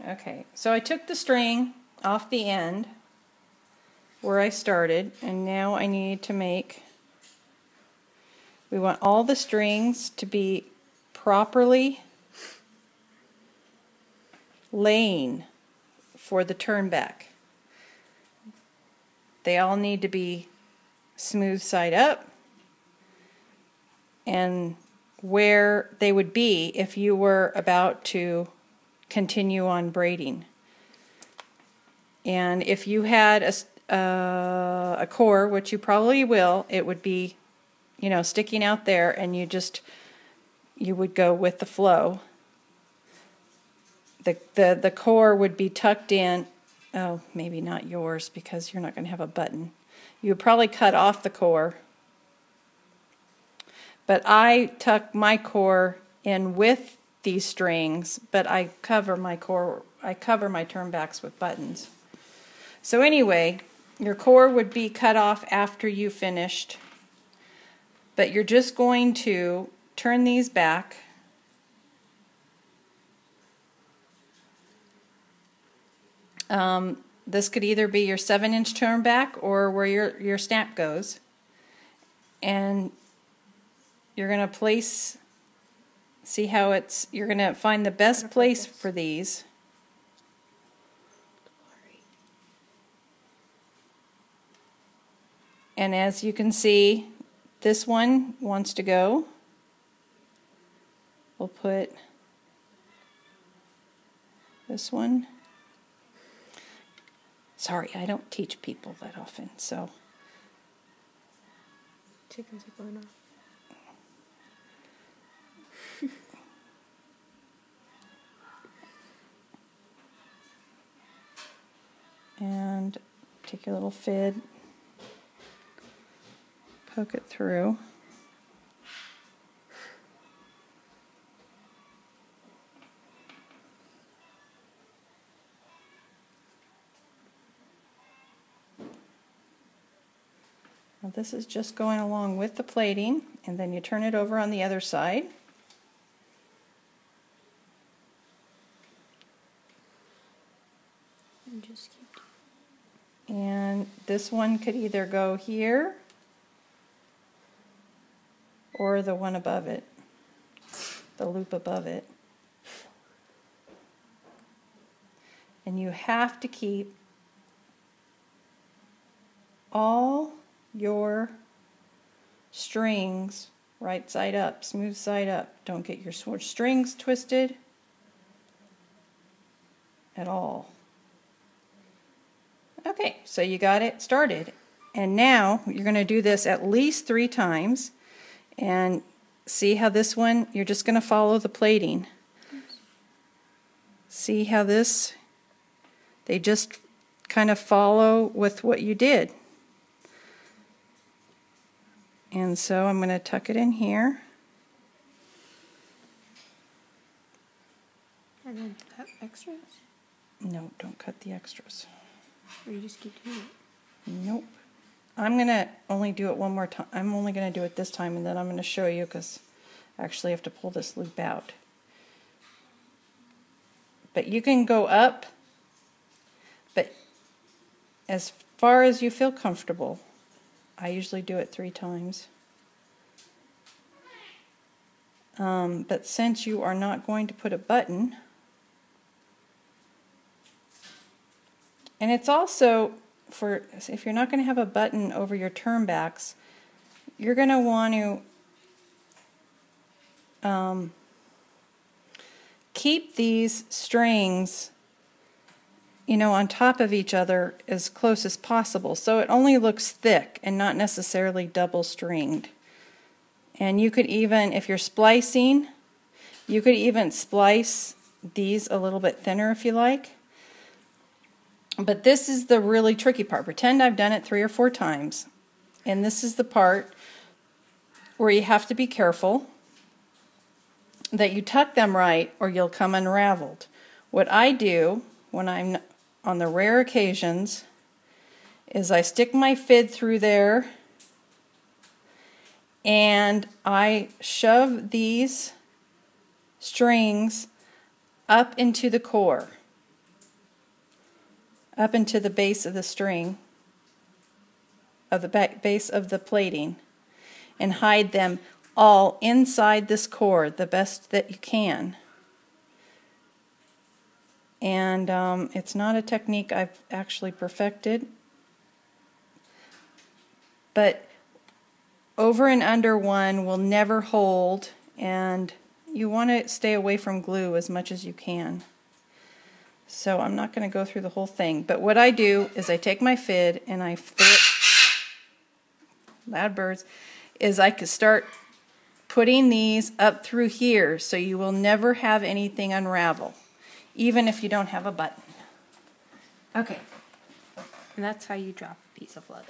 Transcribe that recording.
Okay, so I took the string off the end where I started, and now I need to we want all the strings to be properly laying for the turn back. They all need to be smooth side up and where they would be if you were about to continue on braiding. And if you had a core, which you probably will, it would be, you know, sticking out there, and you would go with the flow. The core would be tucked in. Oh, maybe not yours because you're not going to have a button. You would probably cut off the core. But I tuck my core in with these strings, but I cover my turnbacks with buttons. So anyway, your core would be cut off after you finished, but you're just going to turn these back this could either be your 7-inch turn back or where your snap goes, and you're going to place, see how you're going to find the best place for these. And as you can see, this one wants to go. We'll put this one. Sorry, I don't teach people that often, so. Chickens are going off. And take your little fid, poke it through. Now this is just going along with the plating, and then you turn it over on the other side. And just keep. And this one could either go here or the one above it, the loop above it. And you have to keep all your strings right side up, smooth side up. Don't get your strings twisted at all. Okay, so you got it started. And now you're going to do this at least 3 times. And see how this one, you're just going to follow the plating. See how this, they just kind of follow with what you did. And so I'm going to tuck it in here. And then cut extras? No, don't cut the extras. Or you just keep doing it? Nope. I'm going to only do it one more time. I'm only going to do it this time, and then I'm going to show you because I actually have to pull this loop out. But you can go up, but as far as you feel comfortable. I usually do it 3 times. But since you are not going to put a button, and it's also for if you're not going to have a button over your turnbacks, you're going to want to keep these strings, you know, on top of each other as close as possible, so it only looks thick and not necessarily double stringed. And you could even, if you're splicing, you could even splice these a little bit thinner if you like. But this is the really tricky part. Pretend I've done it 3 or 4 times. And this is the part where you have to be careful that you tuck them right or you'll come unraveled. What I do when I'm on the rare occasions is I stick my fid through there and I shove these strings up into the core. up into the base of the string, of the base of the plating, and hide them all inside this cord the best that you can. And it's not a technique I've actually perfected, but over and under one will never hold, and you want to stay away from glue as much as you can. So I'm not going to go through the whole thing, but what I do is I take my fid and I throw it, loud birds, is I could start putting these up through here so you will never have anything unravel, even if you don't have a button. Okay. And that's how you drop a piece of leather.